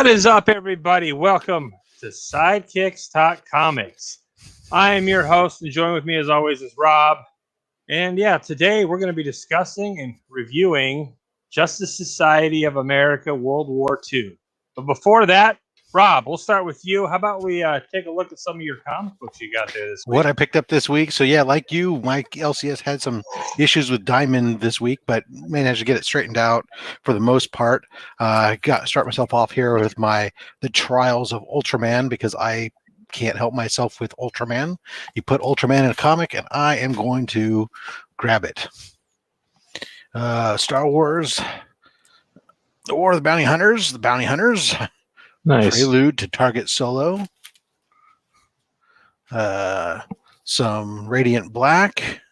What is up, everybody? Welcome to Sidekicks Talk Comics. I am your host, and join with me as always is Rob. And yeah, today we're going to be discussing and reviewing Justice Society of America World War II. But before that, Rob, we'll start with you. How about we take a look at some of your comic books you got there this week? What I picked up this week. So yeah, like you, my LCS had some issues with Diamond this week, but managed to get it straightened out for the most part. I got to start myself off here with the Trials of Ultraman, because I can't help myself with Ultraman. You put Ultraman in a comic, and I am going to grab it. Star Wars, The War of the Bounty Hunters. Nice. Prelude to Target Solo. Some Radiant Black.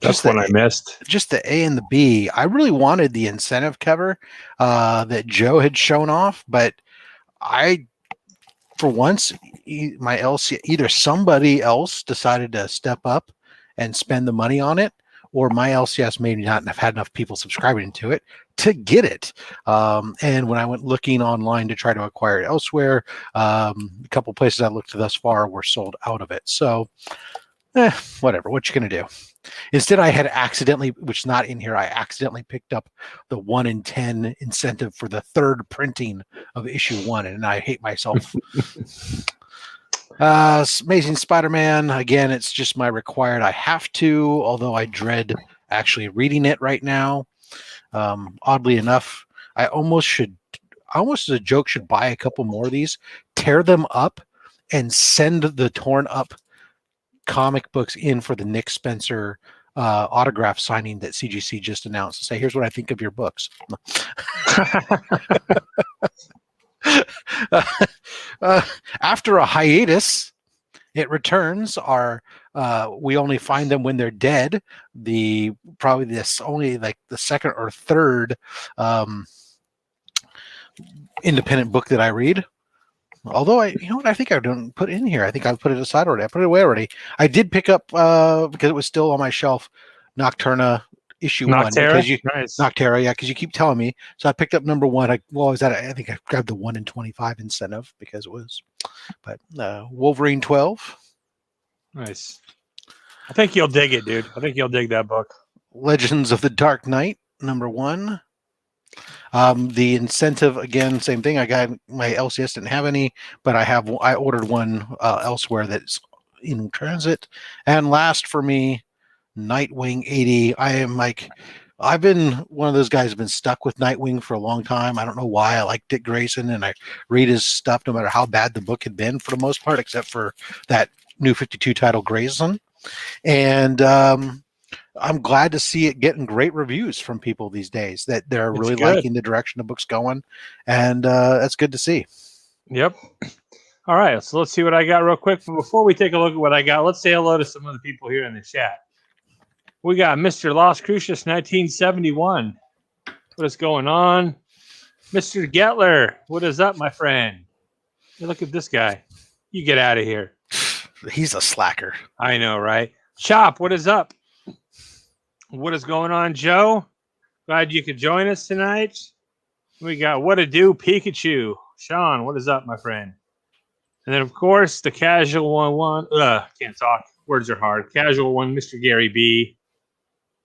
That's one I missed. Just the A and the B. I really wanted the incentive cover that Joe had shown off, but for once, my LC, either somebody else decided to step up and spend the money on it, or my LCS may not have had enough people subscribing to it to get it. And when I went looking online to try to acquire it elsewhere, a couple places I looked thus far were sold out of it. So, whatever. What you gonna do? Instead, I had accidentally, which is not in here, I accidentally picked up the 1 in 10 incentive for the third printing of issue 1, and I hate myself. Amazing Spider-Man. Again, it's just my required. I have to, although I dread actually reading it right now. Oddly enough, I almost as a joke should buy a couple more of these, tear them up, and send the torn up comic books in for the Nick Spencer autograph signing that CGC just announced, and say, here's what I think of your books. After a hiatus, it returns. We only find them when they're dead. Only like the second or third independent book that I read. Although I think I don't put in here. I think I've put it aside already. I put it away already. I did pick up because it was still on my shelf, Nocturna issue 1. Noctera, yeah, because you keep telling me. So I picked up number 1. I think I grabbed the 1 in 25 incentive because it was. But Wolverine 12. Nice. I think you'll dig it, dude. I think you'll dig that book. Legends of the Dark Knight, number 1. The incentive, again, same thing. I got my LCS didn't have any, but I ordered one elsewhere that's in transit. And last for me, Nightwing 80. I've been one of those guys who's been stuck with Nightwing for a long time. I don't know why. I like Dick Grayson, and I read his stuff no matter how bad the book had been for the most part, except for that New 52 title, Grayson. And I'm glad to see it getting great reviews from people these days, that they're really liking the direction the book's going. And that's good to see. Yep. All right. So let's see what I got real quick. But before we take a look at what I got, let's say hello to some of the people here in the chat. We got Mr. Las Crucius 1971. What is going on? Mr. Getler, what is up, my friend? Hey, look at this guy. You get out of here. He's a slacker. I know, right? Chop, what is up? What is going on, Joe? Glad you could join us tonight. We got What to Do Pikachu. Sean, what is up, my friend? And then, of course, the casual one. Can't talk. Words are hard. Casual one, Mr. Gary B.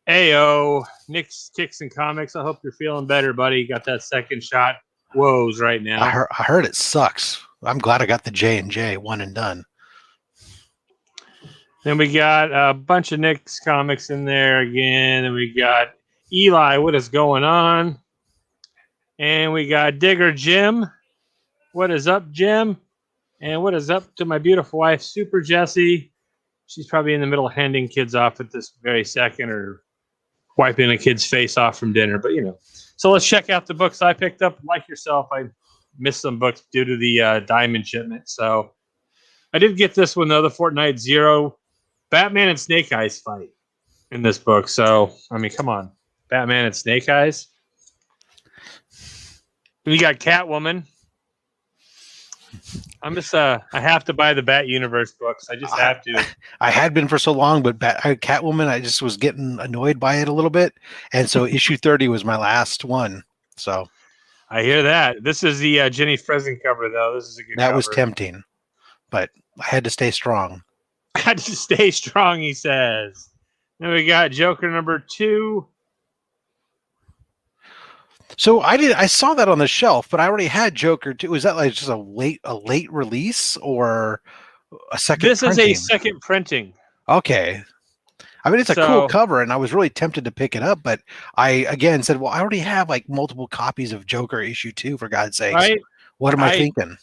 Ayo, Nick's Kicks and Comics. I hope you're feeling better, buddy. Got that second shot. Woes right now. I heard it sucks. I'm glad I got the J&J, one and done. Then we got a bunch of Nick's comics in there again. And we got Eli, what is going on? And we got Digger Jim. What is up, Jim? And what is up to my beautiful wife, Super Jessie? She's probably in the middle of handing kids off at this very second, or wiping a kid's face off from dinner. But, So let's check out the books I picked up. Like yourself, I missed some books due to the Diamond shipment. So I did get this one, though, the Fortnite Zero. Batman and Snake Eyes fight in this book. So, I mean, come on. Batman and Snake Eyes. We got Catwoman. I'm just, I have to buy the Bat Universe books. I just have to. I had been for so long, but Catwoman, I just was getting annoyed by it a little bit. And so issue 30 was my last one. So I hear that. This is the Jenny Fresen cover, though. This is a good That cover. was tempting, but I had to stay strong. Got to stay strong, he says. Then we got Joker number 2. So I saw that on the shelf, but I already had Joker 2. Was that like just a late release or a second This printing? is a second printing. Okay. I mean, it's a cool cover, and I was really tempted to pick it up, but I again said, well, I already have like multiple copies of Joker issue 2, for God's sakes. Right? What am I thinking?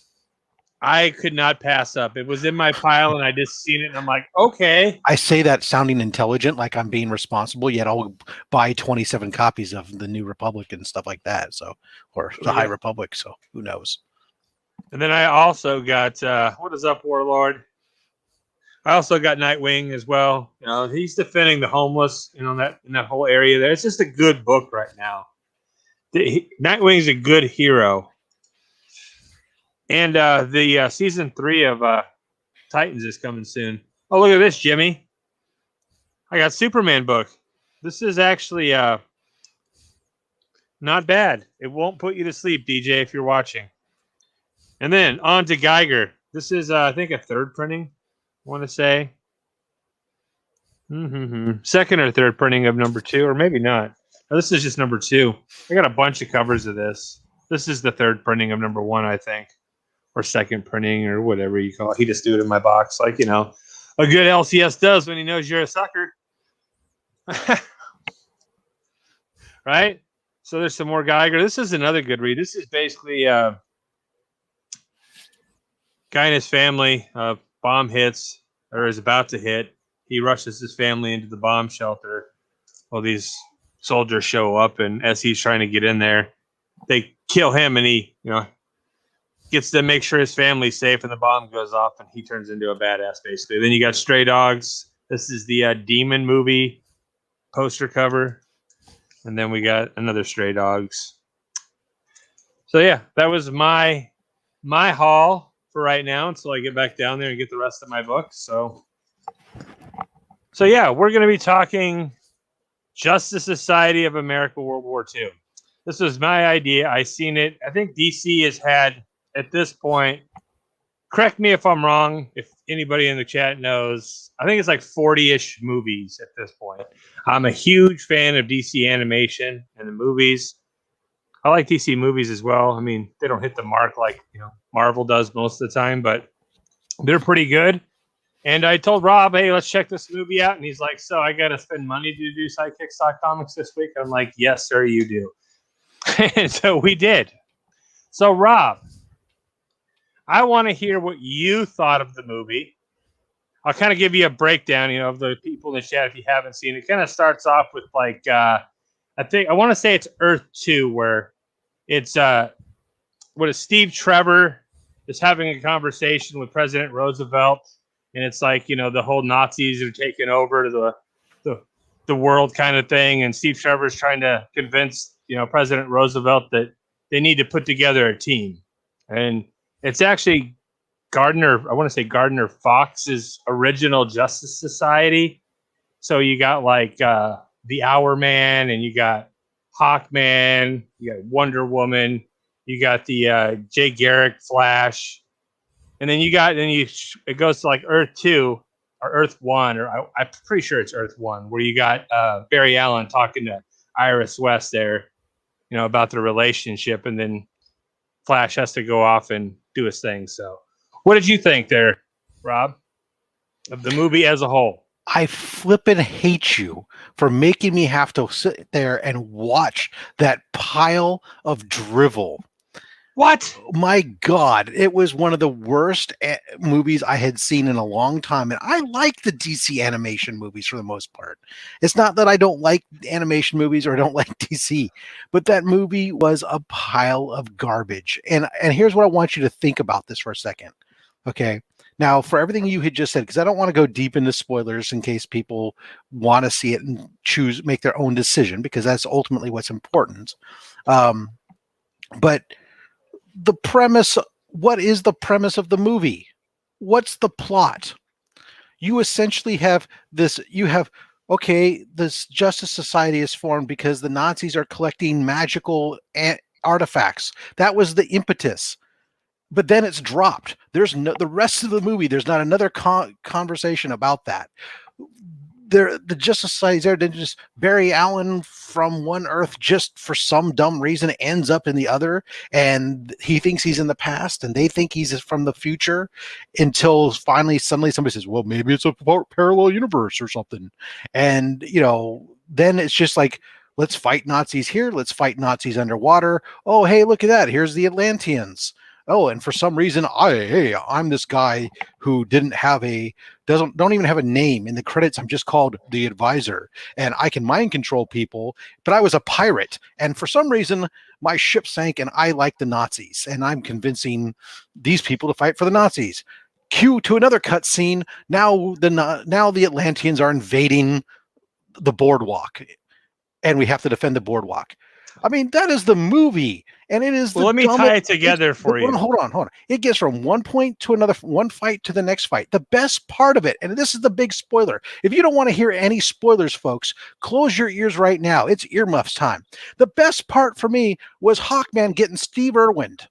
I could not pass up. It was in my pile, and I just seen it, and I'm like, okay. I say that sounding intelligent, like I'm being responsible, yet I'll buy 27 copies of the New Republic and stuff like that. So, or the High Republic. So who knows? And then I also got what is up, Warlord? I also got Nightwing as well. You know, he's defending the homeless. You know, in that whole area there. It's just a good book right now. Nightwing's a good hero. And the season 3 of Titans is coming soon. Oh, look at this, Jimmy. I got Superman book. This is actually not bad. It won't put you to sleep, DJ, if you're watching. And then on to Geiger. This is, I think, a third printing, I want to say. Second or third printing of number 2, or maybe not. Oh, this is just number 2. I got a bunch of covers of this. This is the third printing of number 1, I think. Or second printing, or whatever you call it. He just threw it in my box, like, you know, a good LCS does when he knows you're a sucker. Right? So there's some more Geiger. This is another good read. This is basically guy and his family, bomb hits, or is about to hit. He rushes his family into the bomb shelter. Well, these soldiers show up, and as he's trying to get in there, they kill him, and he, you know, gets to make sure his family's safe, and the bomb goes off, and he turns into a badass, basically. Then you got Stray Dogs. This is the Demon movie poster cover. And then we got another Stray Dogs. So, yeah, that was my haul for right now until I get back down there and get the rest of my books. So yeah, we're going to be talking Justice Society of America World War II. This was my idea. I seen it. I think DC has had, at this point, correct me if I'm wrong, if anybody in the chat knows, I think it's like 40-ish movies at this point. I'm a huge fan of DC animation and the movies. I like DC movies as well. I mean, they don't hit the mark like, you know, Marvel does most of the time, but they're pretty good. And I told Rob, hey, let's check this movie out. And he's like, so I got to spend money to do Sidekicks.comics this week? I'm like, yes, sir, you do. And so we did. So, Rob, I want to hear what you thought of the movie. I'll kind of give you a breakdown, you know, of the people in the chat if you haven't seen it. It kind of starts off with like, I want to say it's Earth 2, where it's Steve Trevor is having a conversation with President Roosevelt, and it's like, you know, the whole Nazis are taking over the world kind of thing, and Steve Trevor is trying to convince, you know, President Roosevelt that they need to put together a team. And it's actually Gardner Fox's original Justice Society. So you got like the Hour Man, and you got Hawkman, you got Wonder Woman, you got the Jay Garrick Flash, and then it goes to like Earth 2 or Earth 1, or I'm pretty sure it's Earth 1, where you got Barry Allen talking to Iris West there, you know, about their relationship, and then Flash has to go off and do his thing. So what did you think there, Rob, of the movie as a whole? I flippin' hate you for making me have to sit there and watch that pile of drivel. What? My God, it was one of the worst movies I had seen in a long time. And I like the DC animation movies for the most part. It's not that I don't like animation movies or I don't like DC, but that movie was a pile of garbage. And here's what I want you to think about this for a second. Okay. Now, for everything you had just said, because I don't want to go deep into spoilers in case people want to see it and make their own decision, because that's ultimately what's important. But the premise, what is the premise of the movie? What's the plot? You essentially have this, this Justice Society is formed because the Nazis are collecting magical artifacts. That was the impetus. But then it's dropped. There's no the rest of the movie. There's not another conversation about that. The Justice Society's there to just Barry Allen from one Earth just for some dumb reason ends up in the other, and he thinks he's in the past, and they think he's from the future, until finally suddenly somebody says, "Well, maybe it's a parallel universe or something," and then it's just like, let's fight Nazis here, let's fight Nazis underwater. Oh, hey, look at that! Here's the Atlanteans. Oh, and for some reason, I'm this guy who don't even have a name in the credits. I'm just called the Advisor, and I can mind control people. But I was a pirate, and for some reason, my ship sank, and I like the Nazis, and I'm convincing these people to fight for the Nazis. Cue to another cut scene. Now the Atlanteans are invading the boardwalk, and we have to defend the boardwalk. I mean, that is the movie, and it is. Well, let me tie it together for you. Hold on. It gets from one point to another, one fight to the next fight. The best part of it, and this is the big spoiler. If you don't want to hear any spoilers, folks, close your ears right now. It's earmuffs time. The best part for me was Hawkman getting Steve Irwined.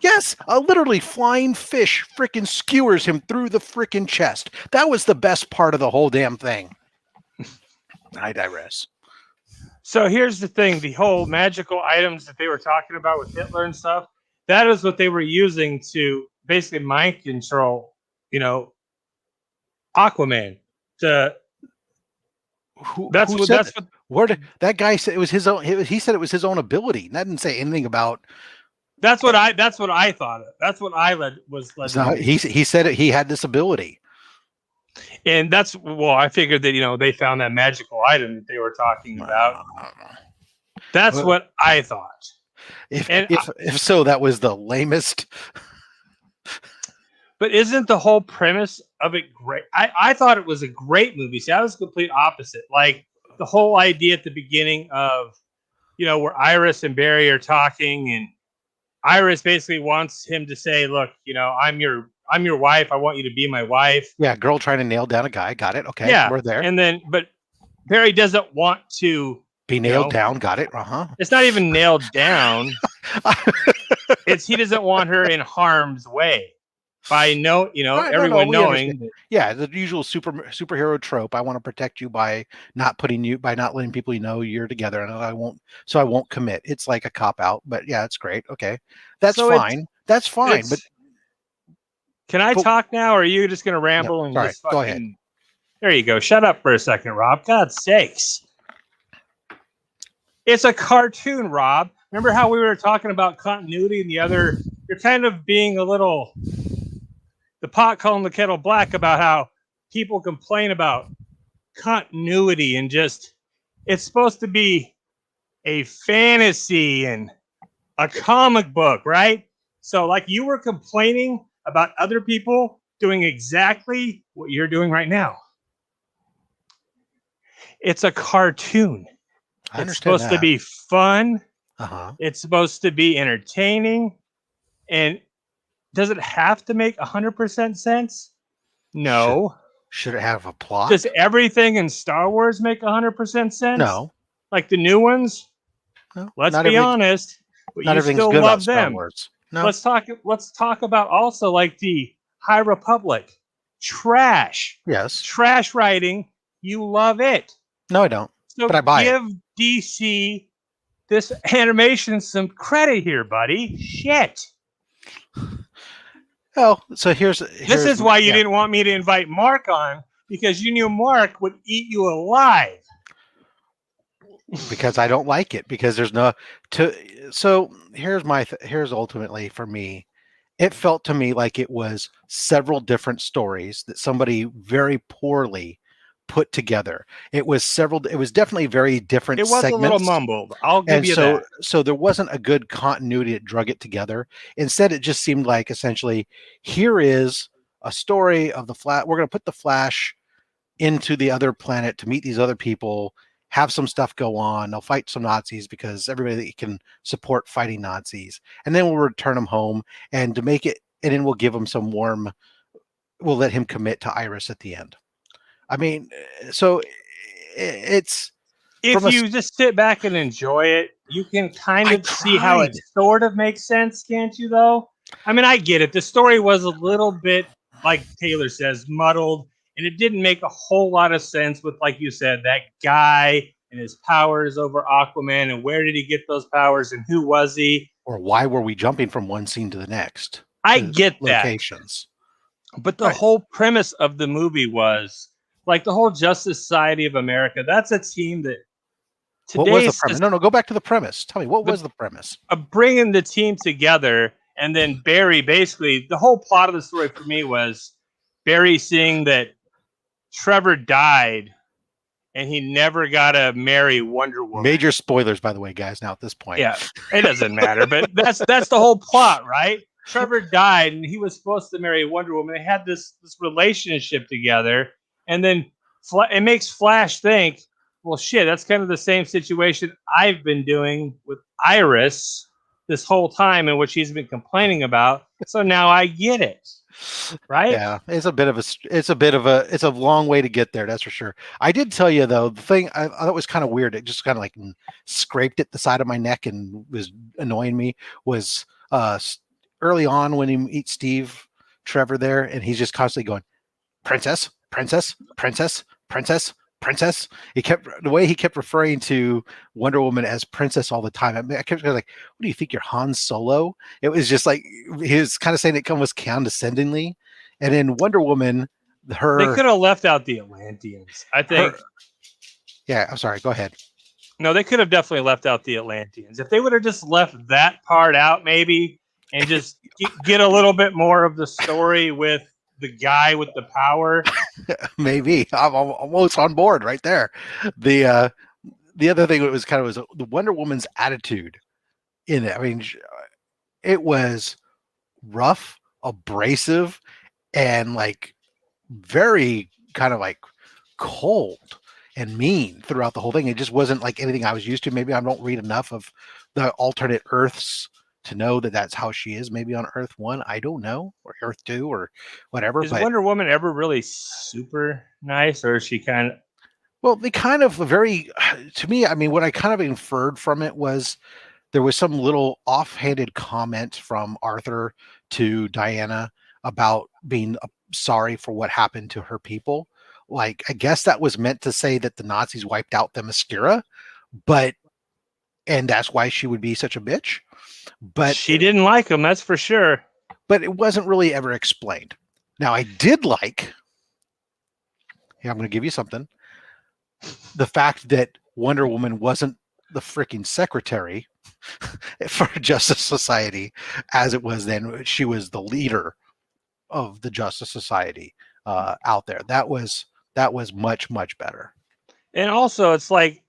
Yes, a literally flying fish freaking skewers him through the freaking chest. That was the best part of the whole damn thing. I digress. So here's the thing: the whole magical items that they were talking about with Hitler and stuff, that is what they were using to basically mind control, Aquaman. Where did that guy say it was his own? He said it was his own ability. That didn't say anything about. That's what I thought. That's what I was. He said it, he had this ability. And I figured that, they found that magical item that they were talking about. That's what I thought. If so, that was the lamest. But isn't the whole premise of it great? I thought it was a great movie. See, I was the complete opposite. Like the whole idea at the beginning of, where Iris and Barry are talking, and Iris basically wants him to say, look, I'm your wife. I want you to be my wife. Yeah, girl trying to nail down a guy. Got it. Okay, yeah, we're there. And then, but Barry doesn't want to be nailed down. Got it. It's not even nailed down. He doesn't want her in harm's way by everyone knowing. Yeah, the usual superhero trope. I want to protect you by not letting people you're together, and I won't commit. It's like a cop out, but yeah, it's great. Okay, that's fine. That's fine, but. Can I talk now, or are you just going to ramble and just go ahead? There you go. Shut up for a second, Rob. God's sakes. It's a cartoon, Rob. Remember how we were talking about continuity and the other? You're kind of being a little the pot calling the kettle black about how people complain about continuity and just it's supposed to be a fantasy and a comic book, right? So like you were complaining about other people doing exactly what you're doing right now. It's a cartoon. It's supposed to be fun. It's supposed to be entertaining. And does it have to make 100% sense? No. Should it have a plot? Does everything in Star Wars make 100% sense? No. Like the new ones? No. Let's be honest. But not you everything's still good love about them. Star Wars. No. Let's talk about also like the High Republic. Trash. Yes. Trash writing. You love it. No, I don't. So but I buy give DC this animation some credit here, buddy. Shit. Oh, so here's this is why you didn't want me to invite Mark on, because you knew Mark would eat you alive. Because I don't like it, because there's so here's ultimately for me, it felt to me like it was several different stories that somebody very poorly put together. It was definitely very different segments. It was a little mumbled. I'll give you that. So there wasn't a good continuity that drug it together. Instead, it just seemed like essentially, here is a story of the Flash. We're going to put the Flash into the other planet to meet these other people, have some stuff go on. They'll fight some Nazis because everybody can support fighting Nazis. And then we'll return him home, and to make it, and then we'll give him some we'll let him commit to Iris at the end. I mean, so it's if you just sit back and enjoy it, you can kind of see how it sort of makes sense, can't you, though? I mean, I get it. The story was a little bit, like Taylor says, muddled, and it didn't make a whole lot of sense with, like you said, that guy and his powers over Aquaman, and where did he get those powers, and who was he? Or why were we jumping from one scene to the next? I get locations. But the whole premise of the movie was, like, the whole Justice Society of America, that's a team that what was the premise? No, go back to the premise. Tell me, what was the premise? Of bringing the team together, and then Barry, basically, the whole plot of the story for me was Barry seeing that Trevor died, and he never got to marry Wonder Woman. Major spoilers, by the way, guys, now at this point. Yeah, it doesn't matter, but that's the whole plot, right? Trevor died, and he was supposed to marry Wonder Woman. They had this relationship together, and then it makes Flash think, well, shit, that's kind of the same situation I've been doing with Iris this whole time, in which he's been complaining about. So now I get it, right? Yeah, it's a long way to get there. That's for sure. I did tell you though, the thing I thought was kind of weird. It just kind of like scraped at the side of my neck and was annoying me. Was early on when he meets Trevor there, and he's just constantly going, "Princess, princess, princess, princess." Princess. The way he kept referring to Wonder Woman as princess all the time. I mean, I kept going like, "What do you think, you're Han Solo?" It was just like he was kind of saying it almost condescendingly. And in Wonder Woman, they could have left out the Atlanteans. I think. Yeah, I'm sorry. Go ahead. No, they could have definitely left out the Atlanteans. If they would have just left that part out, maybe, and just get a little bit more of the story with the guy with the power. Maybe I'm almost on board right there. The other thing was the Wonder Woman's attitude in it. I mean, it was rough, abrasive, and like very kind of like cold and mean throughout the whole thing. It just wasn't like anything I was used to. Maybe I don't read enough of the alternate Earths to know that that's how she is. Maybe on Earth 1, I don't know, or Earth 2, or whatever. Is Wonder Woman ever really super nice, or is she kind of? Well, they kind of to me, I mean, what I kind of inferred from it was there was some little offhanded comment from Arthur to Diana about being sorry for what happened to her people. Like, I guess that was meant to say that the Nazis wiped out Themyscira, and that's why she would be such a bitch. But she didn't like him, that's for sure. But it wasn't really ever explained. Now, I did like, I'm going to give you something, the fact that Wonder Woman wasn't the freaking secretary for Justice Society as it was then. She was the leader of the Justice Society out there. That was much, much better. And also, it's like,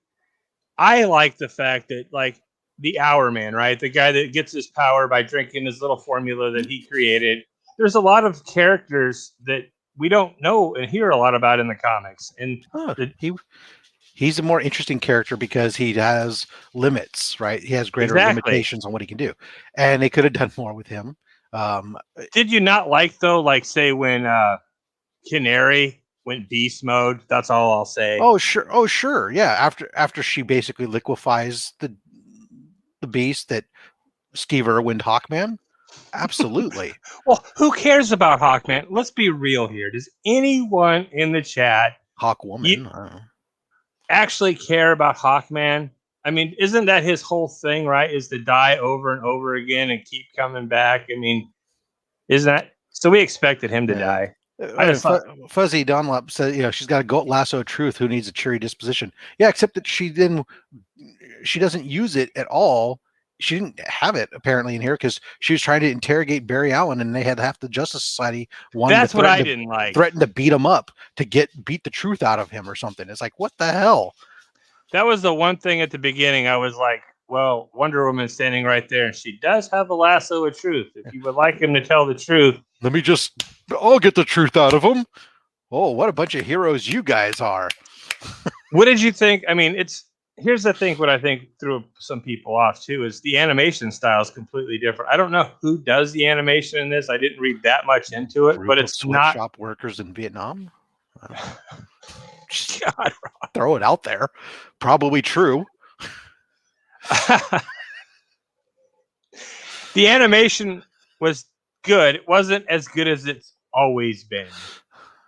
I like the fact that, like, the Hour Man, right? The guy that gets his power by drinking his little formula that he created. There's a lot of characters that we don't know and hear a lot about in the comics. And he's a more interesting character because he has limits, right? He has greater limitations on what he can do. And they could have done more with him. Did you not like, though, like, say, when Canary went beast mode? That's all I'll say. Oh, sure. Yeah. After she basically liquefies the beast that Skeever went Hawkman. Absolutely. Well, who cares about Hawkman? Let's be real here. Does anyone in the chat, Hawkwoman, actually care about Hawkman? I mean, isn't that his whole thing, right? Is to die over and over again and keep coming back? I mean, isn't that so? We expected him to die. Fuzzy Dunlop said, she's got a goat lasso of truth. Who needs a cheery disposition? Yeah, except that she doesn't use it at all. She didn't have it apparently in here because she was trying to interrogate Barry Allen, and they had half the Justice Society. That's what I didn't like. Threatened to beat him up to beat the truth out of him or something. It's like, what the hell? That was the one thing at the beginning. I was like, well, Wonder Woman's standing right there, and she does have a lasso of truth. If you would like him to tell the truth, I'll get the truth out of him. Oh, what a bunch of heroes you guys are. What did you think? I mean, here's the thing. What I think threw some people off too is the animation style is completely different. I don't know who does the animation in this. I didn't read that much into it, but it's not shop workers in Vietnam. God. Throw it out there. Probably true. The animation was good. It wasn't as good as it's always been.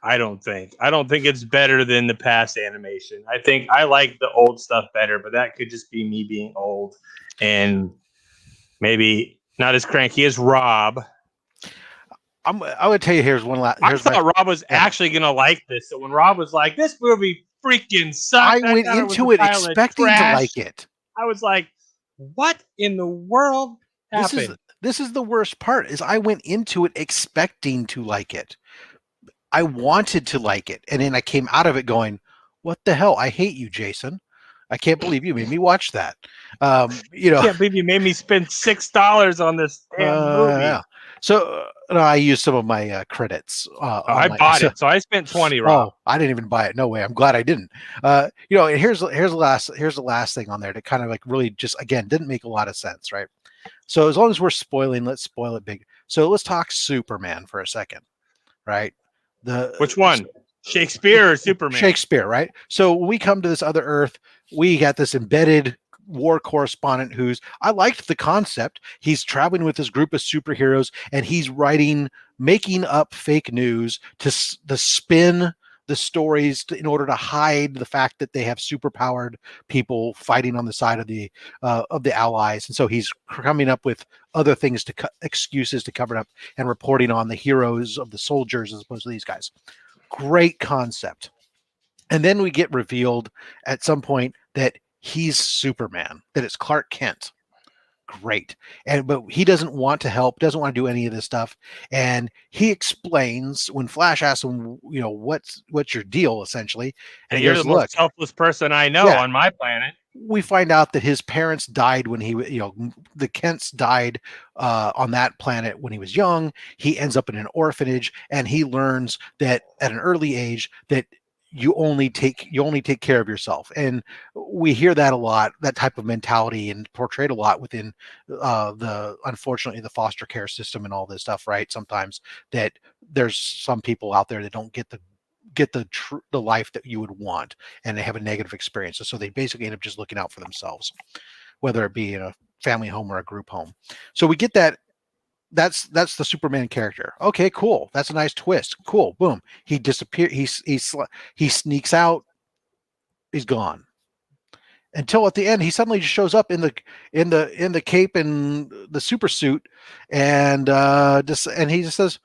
I don't think it's better than the past animation. I think I like the old stuff better, but that could just be me being old and maybe not as cranky as Rob. I would tell you here's one last. I thought Rob was actually gonna like this. So when Rob was like, "This movie freaking sucked," I went into it expecting to like it. I was like, "What in the world happened?" This is the worst part. Is I went into it expecting to like it. I wanted to like it, and then I came out of it going, "What the hell? I hate you, Jason. I can't believe you made me watch that." You know, I can't believe you made me spend $6 on this damn movie. Yeah. So I used some of my credits. I bought it, so I spent $20. Rob. Oh, I didn't even buy it. No way. I'm glad I didn't. You know, and here's the last thing on there that kind of like really just again didn't make a lot of sense, right? So as long as we're spoiling, let's spoil it big. So let's talk Superman for a second, right? Which one? Shakespeare or Superman? Shakespeare, right? So when we come to this other Earth, we got this embedded war correspondent who's I liked the concept. He's traveling with this group of superheroes and he's making up fake news to spin the stories in order to hide the fact that they have superpowered people fighting on the side of the allies. And so he's coming up with other things excuses to cover it up and reporting on the heroes of the soldiers as opposed to these guys. Great concept. And then we get revealed at some point that he's Superman, that it's Clark Kent. Great. But he doesn't want to help, doesn't want to do any of this stuff. And he explains when Flash asks him, you know, what's your deal essentially. And you're the most selfless person I know on my planet. We find out that his parents died when the Kents died on that planet when he was young. He ends up in an orphanage and he learns that at an early age that you only take care of yourself. And we hear that a lot, that type of mentality, and portrayed a lot within unfortunately the foster care system and all this stuff, right? Sometimes that there's some people out there that don't get the life that you would want, and they have a negative experience. So they basically end up just looking out for themselves, whether it be in a family home or a group home. So we get that. That's the Superman character. Okay, cool. That's a nice twist. Cool. Boom. He disappears. He sneaks out. He's gone. Until at the end, he suddenly just shows up in the cape and the super suit, and he just says,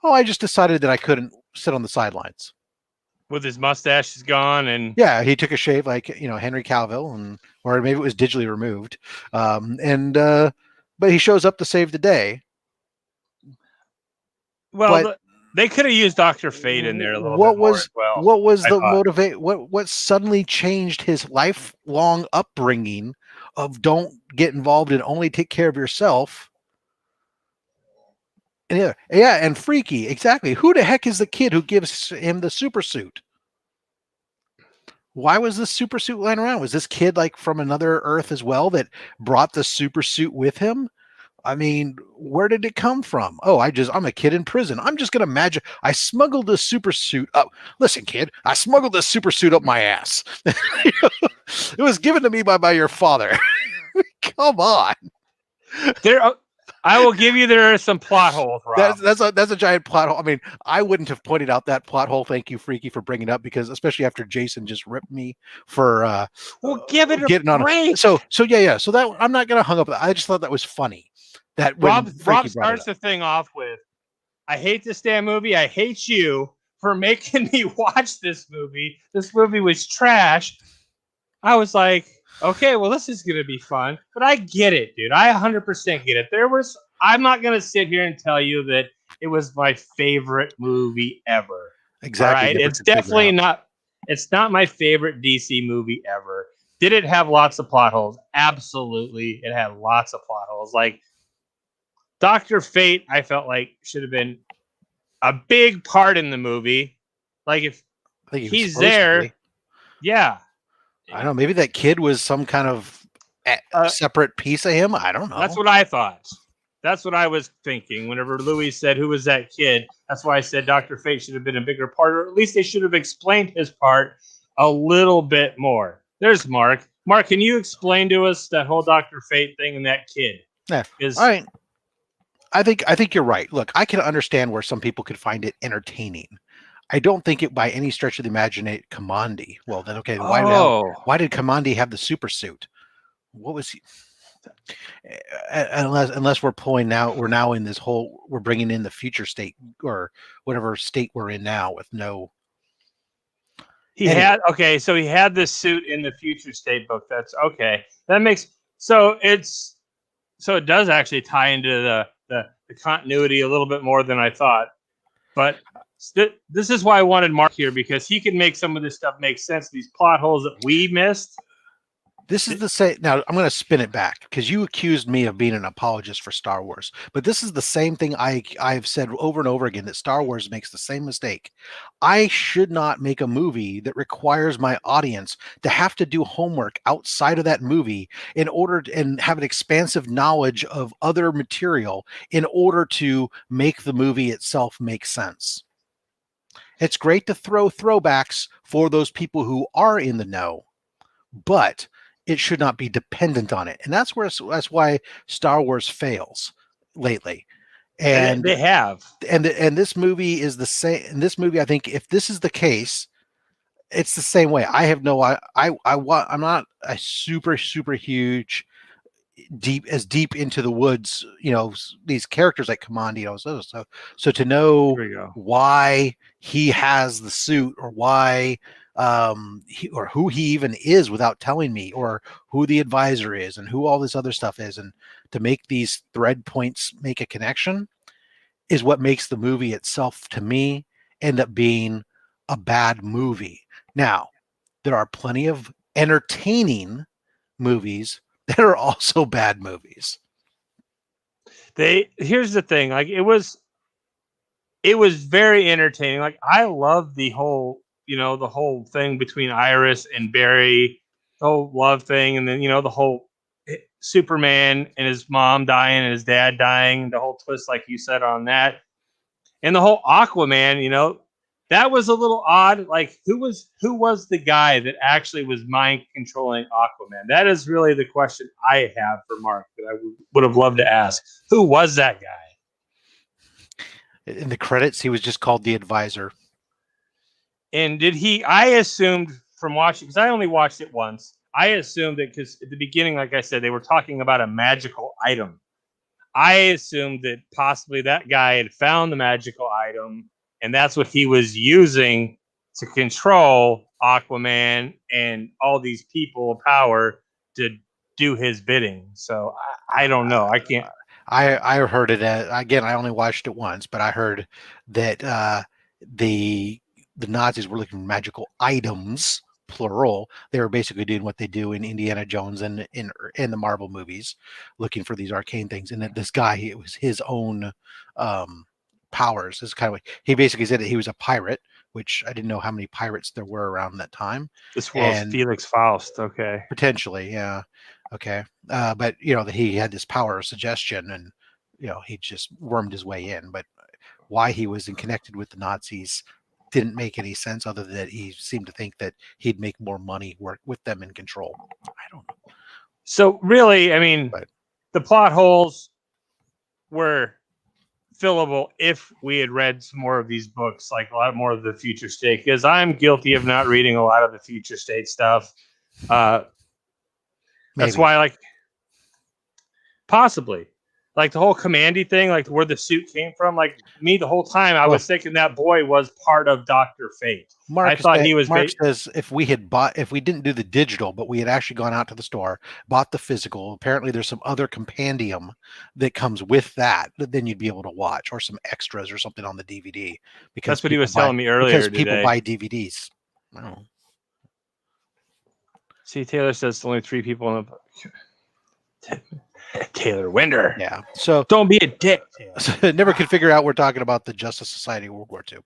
"Oh, I just decided that I couldn't sit on the sidelines." With his mustache is gone, and yeah, he took a shave like Henry Cavill, or maybe it was digitally removed, but he shows up to save the day. Well, they could have used Dr. Fate in there a little bit more as well. What was the motivate? What suddenly changed his lifelong upbringing of don't get involved and only take care of yourself? And and freaky, exactly. Who the heck is the kid who gives him the super suit? Why was this super suit lying around? Was this kid like from another Earth as well that brought the super suit with him? I mean, where did it come from? Oh, I'm a kid in prison. I'm just going to imagine I smuggled this super suit up. Listen, kid, I smuggled this super suit up my ass. It was given to me by your father. Come on. I will give you there are some plot holes, Rob. That's a giant plot hole. I mean, I wouldn't have pointed out that plot hole. Thank you, Freaky, for bringing it up, because especially after Jason just ripped me for give it a break. So yeah. So that I'm not gonna hung up. I just thought that was funny. That Rob starts the thing off with, "I hate this damn movie. I hate you for making me watch this movie. This movie was trash." I was like, okay, well, this is going to be fun. But I get it, dude. I 100% get it. I'm not going to sit here and tell you that it was my favorite movie ever. Exactly. Right? It's definitely not. It's not my favorite DC movie ever. Did it have lots of plot holes? Absolutely. It had lots of plot holes. Like Dr. Fate, I felt like should have been a big part in the movie. Like if he's there, yeah. I don't know. Maybe that kid was some kind of separate piece of him. I don't know. That's what I thought. That's what I was thinking. Whenever Louis said, "Who was that kid?" That's why I said Dr. Fate should have been a bigger part, or at least they should have explained his part a little bit more. There's Mark. Mark, can you explain to us that whole Dr. Fate thing and that kid? Yeah. Is All right. I think you're right. Look, I can understand where some people could find it entertaining. I don't think it by any stretch of the imagination Commandi. Well, then okay, why did Commandi have the super suit? What was he? Unless we're now in this whole, we're bringing in the future state or whatever state we're in now with no. He had so he had this suit in the future state book. That's okay. That makes it does actually tie into the continuity a little bit more than I thought. But this is why I wanted Mark here, because he can make some of this stuff make sense. These plot holes that we missed. This is the same. Now I'm going to spin it back because you accused me of being an apologist for Star Wars, but this is the same thing I've said over and over again, that Star Wars makes the same mistake. I should not make a movie that requires my audience to have to do homework outside of that movie in order to, and have an expansive knowledge of other material in order to make the movie itself make sense. It's great to throw throwbacks for those people who are in the know, but it should not be dependent on it. And that's why Star Wars fails lately. And they have. And this movie is the same. In this movie, I think if this is the case, it's the same way. I have no I'm not a super huge deep into the woods, these characters like Commando, so to know why he has the suit, or why or who he even is without telling me, or who the advisor is, and who all this other stuff is, and to make these thread points make a connection is what makes the movie itself, to me, end up being a bad movie. Now, there are plenty of entertaining movies that are also bad movies. Here's the thing, like it was very entertaining. Like I love the whole thing between Iris and Barry, the whole love thing, and then the whole Superman and his mom dying and his dad dying, the whole twist like you said on that. And the whole Aquaman, that was a little odd. Like who was the guy that actually was mind controlling Aquaman? That is really the question I have for Mark that I would have loved to ask. Who was that guy? In the credits, he was just called the advisor. And I assumed from watching, because I only watched it once, I assumed that because at the beginning, like I said, they were talking about a magical item. I assumed that possibly that guy had found the magical item, and that's what he was using to control Aquaman and all these people of power to do his bidding. So I don't know. I can't. I heard it again. I only watched it once, but I heard that the Nazis were looking for magical items, plural. They were basically doing what they do in Indiana Jones and in the Marvel movies, looking for these arcane things. And that this guy, it was his own powers. It's kind of like he basically said that he was a pirate, which I didn't know how many pirates there were around that time. This was Felix Faust. Okay, potentially, yeah. Okay, but that he had this power of suggestion, and he just wormed his way in. But why he was connected with the Nazis didn't make any sense, other than that he seemed to think that he'd make more money work with them in control. I don't know. So really, I mean, the plot holes were fillable if we had read some more of these books, like a lot more of the future state, because I'm guilty of not reading a lot of the future state stuff. That's why, like, possibly, like the whole Commandy thing, like where the suit came from, like me the whole time I was thinking that boy was part of Dr. Fate. I thought he was. Mark says if we didn't do the digital, but we had actually gone out to the store, bought the physical, apparently there's some other compendium that comes with that then you'd be able to watch, or some extras or something on the DVD. Because that's what he was telling me earlier. Because people buy DVDs. Oh. See, Taylor says only 3 people in the book. Taylor Winder. Yeah. So don't be a dick. Never could figure out we're talking about the Justice Society of World War II.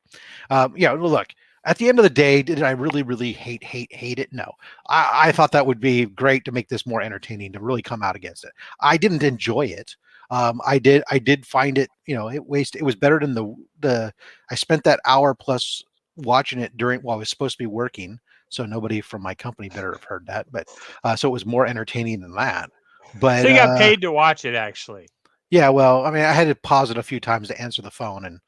Look, at the end of the day, did I really hate it? No. I thought that would be great to make this more entertaining, to really come out against it. I didn't enjoy it. I did find it, it was better than I spent that hour plus watching it while I was supposed to be working. So nobody from my company better have heard that, but so it was more entertaining than that. But So you got paid to watch it, actually. yeah, well, I mean, I had to pause it a few times to answer the phone and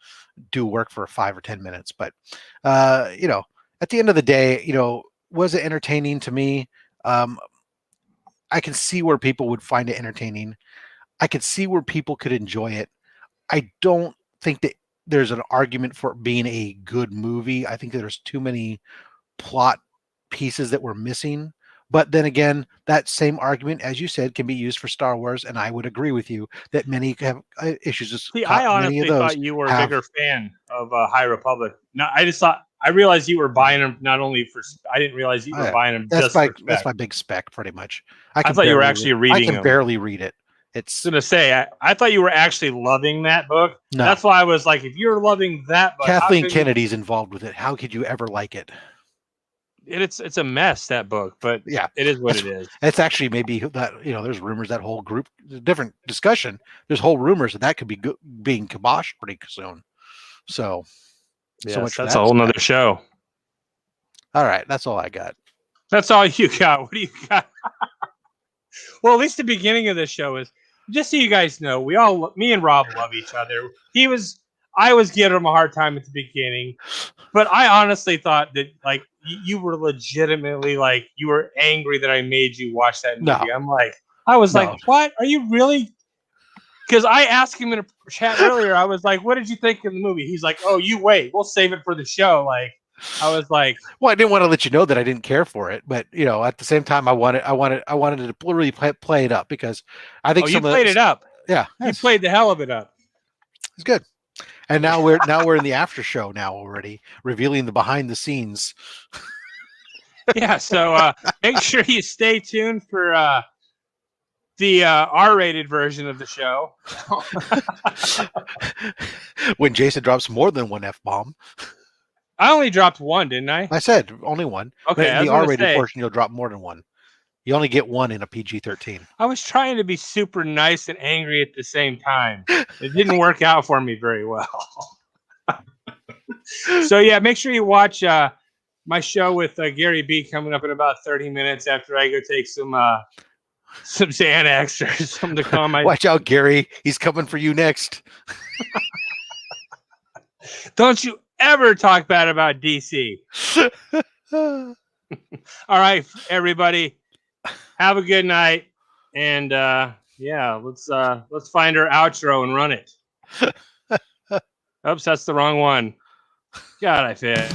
do work for 5 or 10 minutes. But at the end of the day, was it entertaining to me? I can see where people would find it entertaining. I could see where people could enjoy it. I don't think that there's an argument for it being a good movie. I think that there's too many plot pieces that we're missing. But then again, that same argument, as you said, can be used for Star Wars, and I would agree with you that many have issues. See, I Many of honestly those thought you were a have. bigger fan of High Republic. No, I realized you were buying them not only for. I didn't realize you were buying them just for spec. That's my big spec, pretty much. I thought you were actually reading them. I can barely read it. I was going to say, I thought you were actually loving that book. No. That's why I was like, if you're loving that book, Kathleen Kennedy's involved with it. How could you ever like it? It's a mess, that book, but yeah, it is what it is. It's actually maybe that there's rumors that whole group, different discussion. There's whole rumors that could be being kiboshed pretty soon. So, yes, so much that's a whole nother show. All right, that's all I got. That's all you got. What do you got? Well, at least the beginning of this show is just so you guys know. Me and Rob love each other. I was giving him a hard time at the beginning, but I honestly thought that like you were legitimately like you were angry that I made you watch that movie. No. I'm like, I was like, what? Are you really? Because I asked him in a chat earlier. I was like, what did you think of the movie? He's like, oh, you wait, we'll save it for the show. Like, I was like, well, I didn't want to let you know that I didn't care for it, but at the same time, I wanted to really play it up because I think you played it up. Yeah, you played the hell of it up. It's good. And now we're in the after show now already, revealing the behind the scenes. Yeah, so make sure you stay tuned for the R-rated version of the show. When Jason drops more than one F-bomb. I only dropped one, didn't I? I said only one. Okay, in the R-rated portion, you'll drop more than one. You only get one in a PG-13. I was trying to be super nice and angry at the same time. It didn't work out for me very well. So yeah, make sure you watch my show with Gary B coming up in about 30 minutes after I go take some Xanax or something to calm my. Watch out, Gary. He's coming for you next. Don't you ever talk bad about DC. All right, everybody. Have a good night, and let's find our outro and run it. Oops, that's the wrong one. God, I fit.